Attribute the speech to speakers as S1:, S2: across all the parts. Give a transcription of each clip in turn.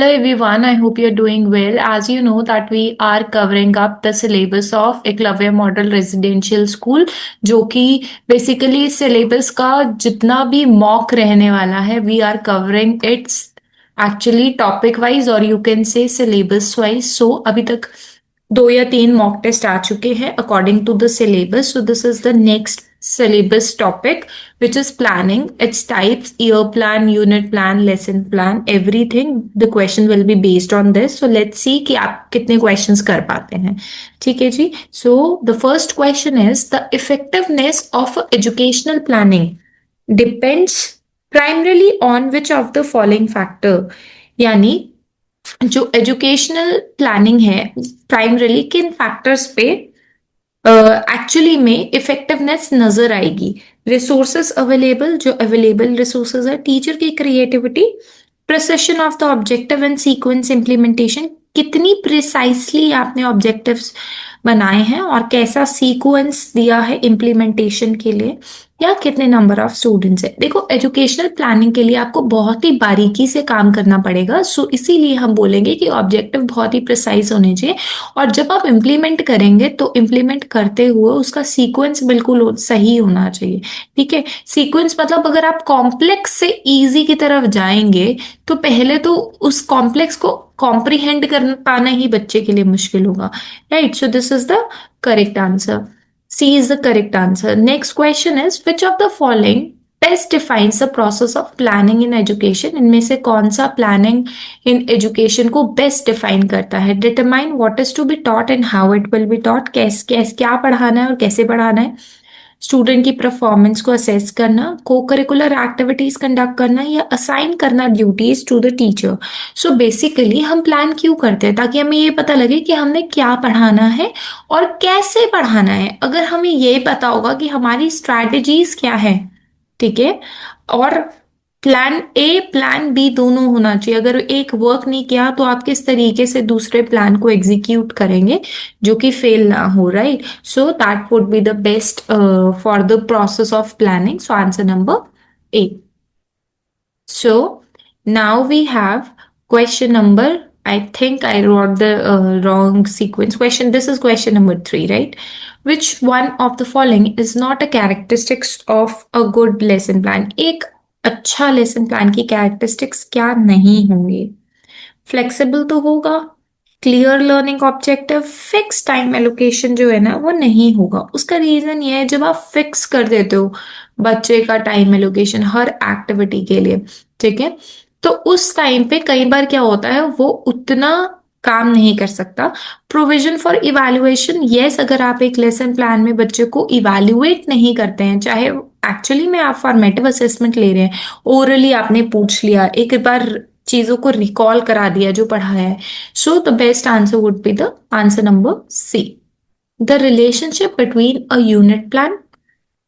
S1: Hello everyone, I hope you're doing well. As you know that we are covering up the syllabus of Eklavya Model Residential School, जो कि basically syllabus का जितना भी mock रहने वाला है, we are covering it actually topic wise or you can say syllabus wise. So अभी तक 2 या 3 mock test आ चुके हैं according to the syllabus. So this is the next syllabus topic which is planning, its types, year plan, unit plan, lesson plan, everything. The question will be based on this. So let's see कि आप कितने questions कर पाते हैं. ठीक है जी. So the first question is the effectiveness of educational planning depends primarily on which of the following factor. यानी जो एजुकेशनल प्लानिंग है प्राइमरली किन फैक्टर्स पे एक्चुअली में इफेक्टिवनेस नजर आएगी. रिसोर्सेस अवेलेबल, जो अवेलेबल रिसोर्सेज है, टीचर की creativity, precision of the objective and sequence implementation, कितनी प्रिसाइसली आपने ऑब्जेक्टिव्स बनाए हैं और कैसा सीक्वेंस दिया है इम्प्लीमेंटेशन के लिए, या कितने नंबर ऑफ स्टूडेंट्स है. देखो एजुकेशनल प्लानिंग के लिए आपको बहुत ही बारीकी से काम करना पड़ेगा. सो इसीलिए हम बोलेंगे कि ऑब्जेक्टिव बहुत ही प्रिसाइज होने चाहिए और जब आप इम्प्लीमेंट करेंगे तो इम्प्लीमेंट करते हुए उसका सीक्वेंस बिल्कुल सही होना चाहिए. ठीक है, सीक्वेंस मतलब अगर आप कॉम्प्लेक्स से इजी की तरफ जाएंगे तो पहले तो उस कॉम्प्लेक्स को कॉम्प्रिहेंड कर पाना ही बच्चे के लिए मुश्किल होगा. Right, so this is the correct answer. C is the correct answer. Next question is which of the following best defines the process of planning in education. इनमें से कौन सा planning in education को best define करता है. Determine what is to be taught and how it will be taught. क्या पढ़ाना है और कैसे पढ़ाना है. स्टूडेंट की परफॉर्मेंस को असेस करना, को करिकुलर एक्टिविटीज कंडक्ट करना या असाइन करना duties to the teacher. So basically हम प्लान क्यों करते हैं, ताकि हमें ये पता लगे कि हमने क्या पढ़ाना है और कैसे पढ़ाना है. अगर हमें ये पता होगा कि हमारी स्ट्रैटेजीज क्या है, ठीक है, और प्लान ए प्लान बी दोनों होना चाहिए. अगर एक वर्क नहीं किया तो आप किस तरीके से दूसरे प्लान को एग्जीक्यूट करेंगे जो कि फेल ना हो. Right, so that would be the best for the process of planning. So answer number A. So now we have question number, I think I wrote the wrong sequence. This is question number 3, right? Which one of the following is not a characteristics of a good lesson plan? एक अच्छा lesson plan की characteristics क्या नहीं होंगे. Flexible तो होगा, clear learning objective, fix time allocation जो है ना वो नहीं होगा. उसका रीजन ये है, जब आप फिक्स कर देते हो बच्चे का टाइम एलोकेशन हर एक्टिविटी के लिए, ठीक है, तो उस टाइम पे कई बार क्या होता है वो उतना काम नहीं कर सकता. प्रोविजन फॉर इवैल्यूएशन, यस, अगर आप एक लेसन प्लान में बच्चे को इवैल्यूएट नहीं करते हैं, चाहे एक्चुअली में आप फॉर्मेटिव असेसमेंट ले रहे हैं, ओरली आपने पूछ लिया, एक बार चीजों को रिकॉल करा दिया जो पढ़ाया है, so the best answer would be the answer number C. The relationship between a unit plan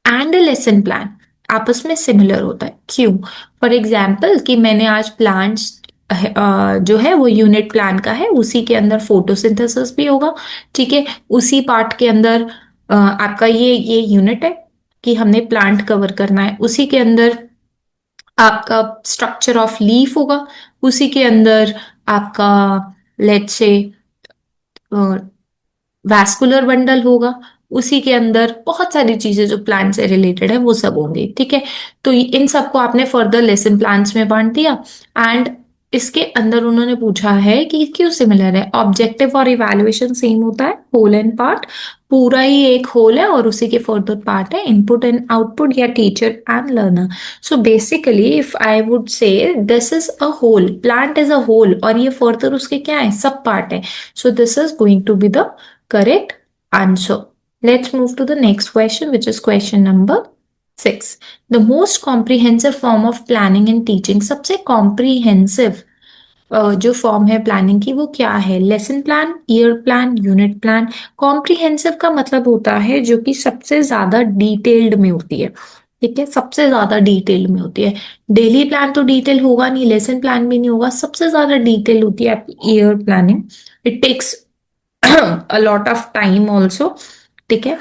S1: and a lesson plan आपस में सिमिलर होता है. क्यों? फॉर एग्जाम्पल कि मैंने आज प्लांट्स जो है वो यूनिट प्लान का है, उसी के अंदर फोटोसिंथेसिस भी होगा. ठीक है, उसी पार्ट के अंदर आपका ये यूनिट है कि हमने प्लांट कवर करना है, उसी के अंदर आपका स्ट्रक्चर ऑफ लीफ होगा, उसी के अंदर आपका लेट्स से वैस्कुलर बंडल होगा, उसी के अंदर बहुत सारी चीजें जो प्लांट से रिलेटेड है वो सब होंगे. ठीक है, तो इन सबको आपने फर्दर लेसन प्लान्स में बांट दिया. एंड इसके अंदर उन्होंने पूछा है कि क्यों सिमिलर है. ऑब्जेक्टिव और इवैल्यूएशन सेम होता है, होल एंड पार्ट, पूरा ही एक होल है और उसी के फर्दर पार्ट है इनपुट एंड आउटपुट या teacher and learner. So basically if I would say this is a whole, plant is a whole और ये फर्दर उसके क्या है, सब पार्ट है. So this is going to be the correct answer. Let's move to the next question, which is question number 6. The most comprehensive form of planning and teaching, सबसे comprehensive जो form है planning की वो क्या है. Lesson plan, year plan, unit plan. Comprehensive का मतलब होता है जो कि सबसे ज्यादा डिटेल्ड में होती है. ठीक है, सबसे ज्यादा डिटेल में होती है. डेली प्लान तो डिटेल होगा नहीं, लेसन प्लान भी नहीं होगा, सबसे ज्यादा डिटेल होती है आपकी year planning. It takes a lot of time also. ठीक है,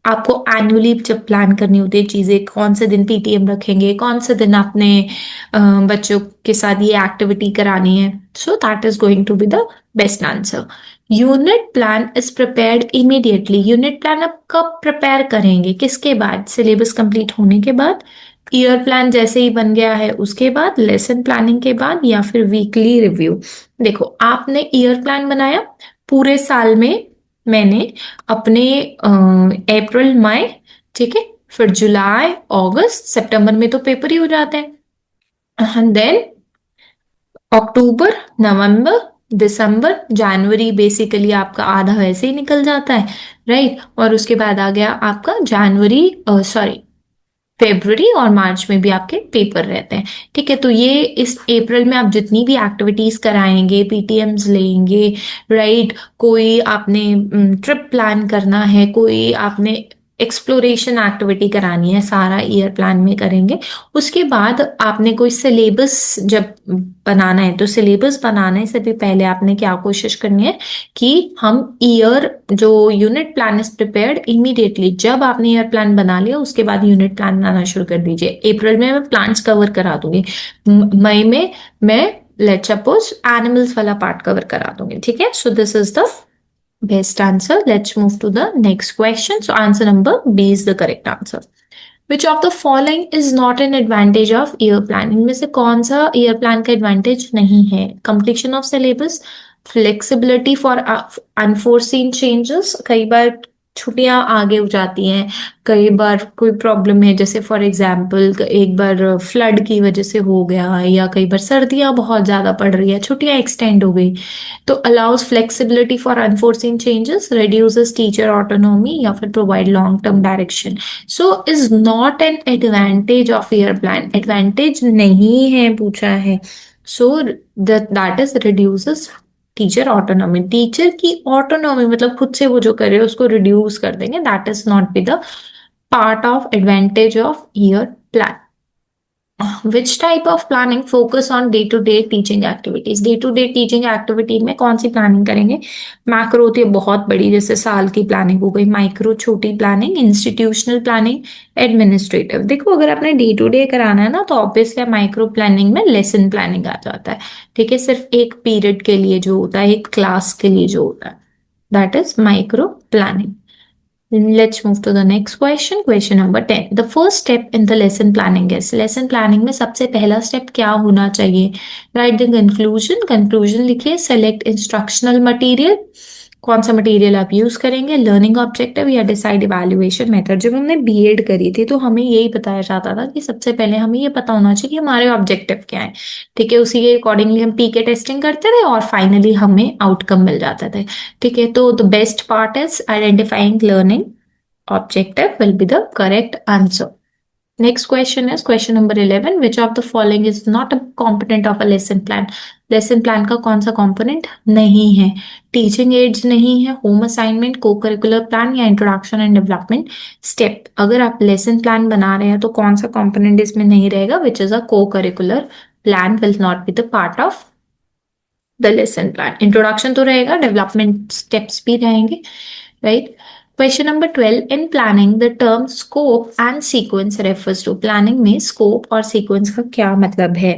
S1: आपको एनुअली जब प्लान करनी होती है चीजें, कौन से दिन पीटीएम रखेंगे, कौन से दिन आपने बच्चों के साथ ये एक्टिविटी करानी है, so that is going to be the best answer. Unit plan is prepared immediately. Unit plan आप कब प्रिपेयर करेंगे, किसके बाद? सिलेबस कंप्लीट होने के बाद, ईयर प्लान जैसे ही बन गया है उसके बाद, लेसन प्लानिंग के बाद, या फिर वीकली रिव्यू? देखो, आपने ईयर प्लान बनाया पूरे साल में, मैंने अपने अप्रैल मई, ठीक है, फिर जुलाई अगस्त सितंबर में तो पेपर ही हो जाते हैं, देन अक्टूबर नवंबर दिसंबर जनवरी, बेसिकली आपका आधा वैसे ही निकल जाता है, राइट। और उसके बाद आ गया आपका जनवरी, सॉरी, फेब्रुवरी और मार्च में भी आपके पेपर रहते हैं, ठीक है। तो ये इस अप्रैल में आप जितनी भी एक्टिविटीज कराएंगे, पीटीएम्स लेंगे, राइट, कोई आपने ट्रिप प्लान करना है, कोई आपने एक्सप्लोरेशन एक्टिविटी करानी है, सारा ईयर प्लान में करेंगे। उसके बाद आपने कोई सिलेबस जब बनाना है, तो सिलेबस बनाने से भी पहले आपने क्या कोशिश करनी है कि हम ईयर, जो unit plan is prepared immediately, जब आपने ईयर प्लान बना लिया उसके बाद यूनिट प्लान बनाना शुरू कर दीजिए। अप्रैल में मैं प्लांट्स कवर करा दूंगी, मई में मैं लेट सपोज एनिमल्स वाला पार्ट कवर करा दूंगी, ठीक है। So this is the best answer. Let's move to the next question. So answer number B is the correct answer. Which of the following is not an advantage of year plan? इनमें से कौन सा year plan का advantage नहीं है? Completion of syllabus, flexibility for unforeseen changes, कई बार छुट्टियां आगे हो जाती हैं, कई बार कोई प्रॉब्लम है, जैसे फॉर एग्जाम्पल एक बार फ्लड की वजह से हो गया, या कई बार सर्दियां बहुत ज्यादा पड़ रही है, छुट्टियां एक्सटेंड हो गई, तो allows flexibility for unforeseen changes, reduces teacher autonomy, या फिर provide long term direction. So is not an advantage of year plan, advantage नहीं है पूछा है। So that is reduces teacher autonomy, teacher की ऑटोनॉमी मतलब खुद से वो जो करे उसको रिड्यूस कर देंगे, that is not be the part of advantage of year plan. Which type of planning focus on day to day teaching activities? Day to day teaching activity में कौन सी प्लानिंग करेंगे? मैक्रो होती है बहुत बड़ी, जैसे साल की प्लानिंग हो गई, माइक्रो छोटी प्लानिंग, इंस्टीट्यूशनल प्लानिंग, एडमिनिस्ट्रेटिव। देखो, अगर आपने डे टू डे कराना है ना, तो ऑब्वियसली माइक्रो प्लानिंग में लेसन प्लानिंग आ जाता है, ठीक है, सिर्फ एक पीरियड के लिए जो होता है, एक क्लास के लिए जो होता है, that is micro planning. Let's move to the next question. Question number 10. The first step in the lesson planning is, lesson planning में सबसे पहला स्टेप क्या होना चाहिए? Write the conclusion. Conclusion लिखिए, select instructional material, कौन सा मटेरियल आप यूज करेंगे, लर्निंग ऑब्जेक्टिव, या डिसाइड इवैल्यूएशन मेथड। जब हमने बीएड करी थी तो हमें यही बताया जाता था कि सबसे पहले हमें ये पता होना चाहिए कि हमारे ऑब्जेक्टिव क्या है, ठीक है, उसी के अकॉर्डिंगली हम पीके टेस्टिंग करते थे और फाइनली हमें आउटकम मिल जाते थे, ठीक है। तो the best part is identifying learning objective will be the correct answer. Next question is question number 11. Which of the following is not a component of a lesson plan? Lesson plan का कौन सा component नहीं है? Teaching ads नहीं है, home assignment, को curricular plan, या introduction and development step. अगर आप लेसन प्लान बना रहे हैं तो कौन सा कंपोनेंट इसमें नहीं रहेगा? विच is a co curricular plan will not be the part of the lesson plan. Introduction तो रहेगा, डेवलपमेंट स्टेप्स भी रहेंगे, right. Question number 12. In planning the term scope and sequence refers to. Planning में scope और sequence का क्या मतलब है?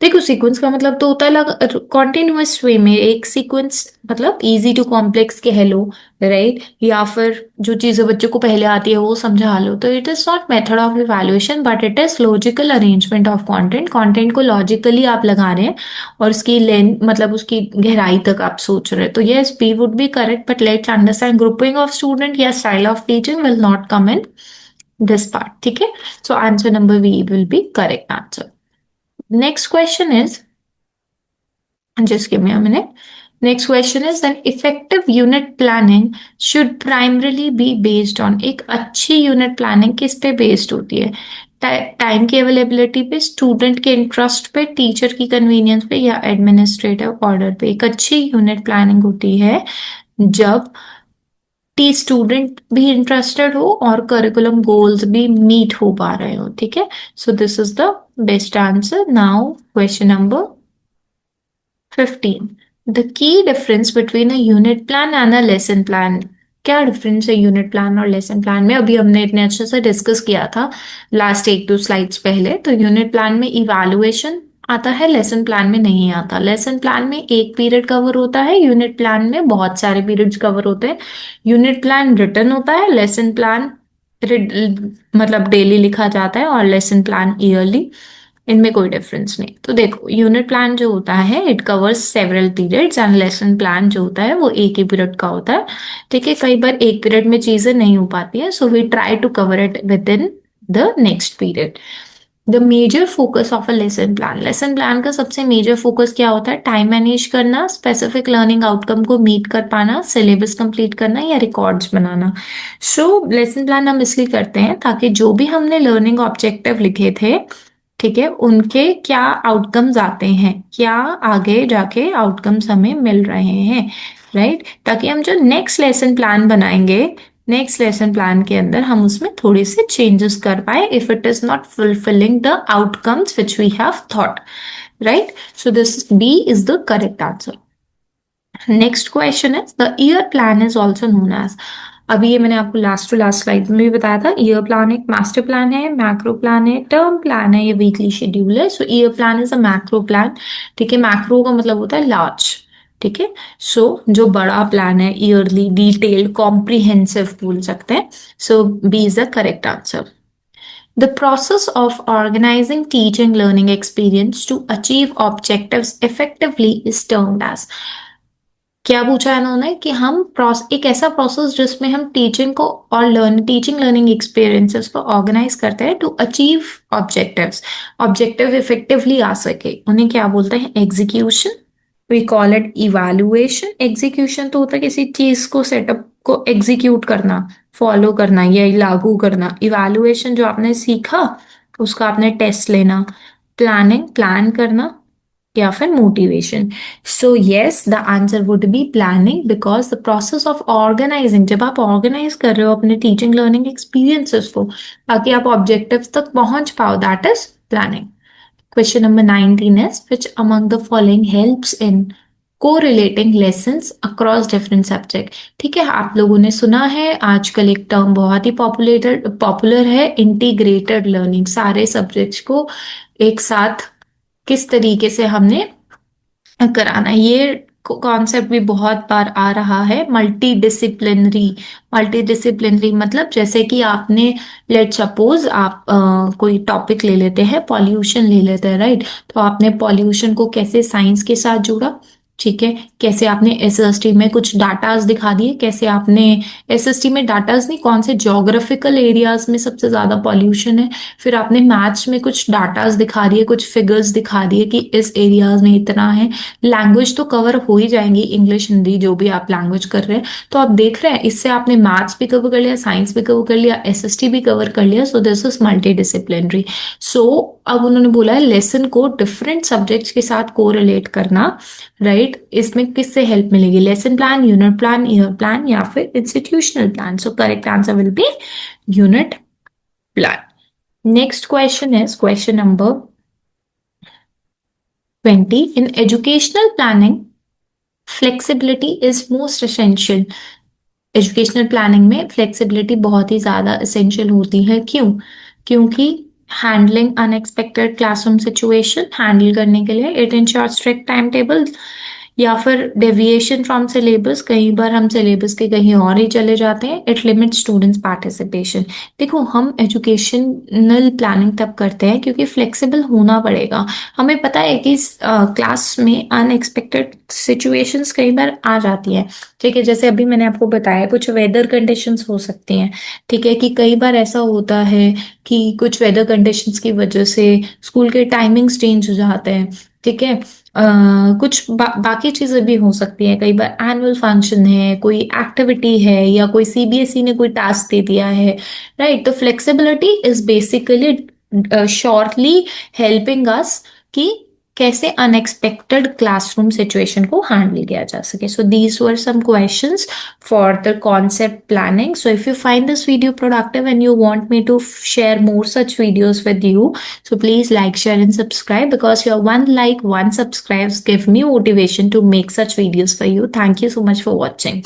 S1: देखो, सीक्वेंस का मतलब तो होता है कॉन्टिन्यूअस वे में एक सीक्वेंस, मतलब इजी टू कॉम्प्लेक्स कह लो, राइट, या फिर जो चीजें बच्चों को पहले आती है वो समझा लो। तो it is not method of evaluation but it is logical arrangement of content. Content को लॉजिकली आप लगा रहे हैं और उसकी लेंथ, मतलब उसकी गहराई तक आप सोच रहे हैं। तो yes, B would be correct, but let's understand grouping of student या style of teaching will not come in this part, ठीक है। So answer number B will be correct answer. Next question is, just give me a minute. Next question is, then effective unit planning should primarily be based on, एक अच्छी unit planning किस पे based होती है? Time की availability पे, student के interest पे, टीचर की कन्वीनियंस पे, या एडमिनिस्ट्रेटिव ऑर्डर पे? एक अच्छी यूनिट प्लानिंग होती है जब टी स्टूडेंट भी इंटरेस्टेड हो और करिकुलम गोल्स भी मीट हो पा रहे हो, ठीक है। So this is the best answer. Now question number 15. The key difference between a unit plan and a lesson plan. क्या डिफरेंस है यूनिट प्लान और लेसन प्लान में? अभी हमने इतने अच्छे से डिस्कस किया था लास्ट 1-2 स्लाइड्स पहले। तो यूनिट प्लान में इवैल्यूएशन आता है, लेसन प्लान में नहीं आता। लेसन प्लान में एक पीरियड कवर होता है, यूनिट प्लान में बहुत सारे पीरियड्स कवर होते हैं। यूनिट प्लान रिटन होता है, लेसन प्लान मतलब डेली लिखा जाता है, और लेसन प्लान ईयरली। इनमें कोई डिफरेंस नहीं। तो देखो, यूनिट प्लान जो होता है it covers several periods, and lesson plan जो होता है वो एक ही पीरियड का होता है। ठीक है, कई बार एक पीरियड में चीजें नहीं हो पाती है, so we try to cover it within the next period. The major focus of a lesson plan का सबसे मेजर फोकस क्या होता है? टाइम मैनेज करना, स्पेसिफिक लर्निंग आउटकम को मीट कर पाना, सिलेबस कंप्लीट करना या रिकॉर्ड्स बनाना। सो लेसन प्लान हम इसलिए करते हैं ताकि जो भी हमने लर्निंग ऑब्जेक्टिव लिखे थे, ठीक है, उनके क्या आउटकम्स आते हैं, क्या आगे जाके आउटकम्स हमें मिल रहे हैं, राइट? ताकि हम जो नेक्स्ट लेसन प्लान बनाएंगे, नेक्स्ट लेसन प्लान के अंदर हम उसमें थोड़े से चेंजेस कर पाए if it is not fulfilling the outcomes which we have thought, right? So this be is the correct answer. Next question is the year plan is also known as. अभी ये मैंने आपको लास्ट टू लास्ट स्लाइड में भी बताया था, year plan एक master plan है, मैक्रो प्लान है, टर्म प्लान है, ये वीकली शेड्यूल है। So year plan is a macro plan. ठीक है, मैक्रो का मतलब होता है लार्ज। ठीक है, सो जो बड़ा प्लान है, ईयरली, डिटेल्ड, कॉम्प्रिहेंसिव बोल सकते हैं। So B is the correct answer. The process of organizing teaching learning experience to achieve objectives effectively is termed as। क्या पूछा है इन्होंने कि हम एक ऐसा प्रोसेस जिसमें हम टीचिंग को और टीचिंग लर्निंग एक्सपीरियंसेस को ऑर्गेनाइज करते हैं to achieve objectives. Objective effectively आ सके, उन्हें क्या बोलते हैं? Execution. We call it evaluation. Execution तो होता है किसी चीज को, सेटअप को एग्जीक्यूट करना, फॉलो करना या लागू करना। इवैल्यूएशन जो आपने सीखा उसका आपने टेस्ट लेना। प्लानिंग, प्लान करना, या फिर motivation. So yes, the answer would be planning, because the process of organising, जब आप ऑर्गेनाइज कर रहे हो अपने टीचिंग लर्निंग एक्सपीरियंसेस को ताकि आप ऑब्जेक्टिव तक पहुंच पाओ, that is planning. Question number 19 is which among the following helps in correlating lessons across different subject। ठीक है, आप लोगों ने सुना है आजकल एक टर्म बहुत ही पॉपुलर है, इंटीग्रेटेड लर्निंग। सारे सब्जेक्ट्स को एक साथ किस तरीके से हमने कराना है, ये कॉन्सेप्ट भी बहुत बार आ रहा है। मल्टी डिसिप्लिनरी मतलब जैसे कि आपने, लेट सपोज आप कोई टॉपिक ले लेते हैं, पॉल्यूशन ले लेते हैं, राइट? तो आपने पॉल्यूशन को कैसे साइंस के साथ जोड़ा, ठीक है, कैसे आपने एसएसटी में कुछ डाटाज दिखा दिए, कैसे आपने एसएसटी में डाटाज नहीं, कौन से ज्योग्राफिकल एरियाज में सबसे ज्यादा पॉल्यूशन है, फिर आपने मैथ्स में कुछ डाटाज दिखा दिए, कुछ फिगर्स दिखा दिए कि इस एरियाज में इतना है। लैंग्वेज तो कवर हो ही जाएंगी, इंग्लिश, हिंदी, जो भी आप लैंग्वेज कर रहे हैं। तो आप देख रहे हैं इससे आपने मैथ्स भी कवर कर लिया, साइंस भी कवर कर लिया, एसएसटी भी कवर कर लिया। So this is multidisciplinary. So अब उन्होंने बोला है लेसन को डिफरेंट सब्जेक्ट्स के साथ कोरिलेट करना, राइट? इसमें किससे हेल्प मिलेगी? Lesson plan, unit plan, year plan या फिर institutional plan. So correct answer will be unit plan. Next question is question number 20। In educational planning flexibility is most essential. Educational planning में flexibility बहुत ही ज्यादा essential होती है। क्यों? क्योंकि handling unexpected classroom situation, handle करने के लिए it ensure strict time table, या फिर डेविएशन फ्रॉम सिलेबस, कई बार हम सिलेबस के कहीं और ही चले जाते हैं। It limit students participation. देखो, हम एजुकेशनल प्लानिंग तब करते हैं क्योंकि फ्लेक्सिबल होना पड़ेगा। हमें पता है कि क्लास में अनएक्सपेक्टेड सिचुएशंस कई बार आ जाती हैं, ठीक है, जैसे अभी मैंने आपको बताया कुछ वेदर कंडीशंस हो सकती हैं, ठीक है, कि कई बार ऐसा होता है कि कुछ वेदर कंडीशंस की वजह से स्कूल के टाइमिंग्स चेंज हो जाते हैं, ठीक है। कुछ बाकी चीजें भी हो सकती हैं, कई बार एनुअल फंक्शन है, कोई एक्टिविटी है, या कोई सीबीएसई ने कोई टास्क दे दिया है, राइट? तो flexibility is basically shortly helping us कि कैसे अनएक्सपेक्टेड क्लासरूम सिचुएशन को हैंडल किया जा सके। So these were some questions for the concept planning. So if you find this video productive and you want me to share more such videos with you, so please like, share and subscribe, because your one like, one subscribes give me motivation to make such videos for you. Thank you so much for watching.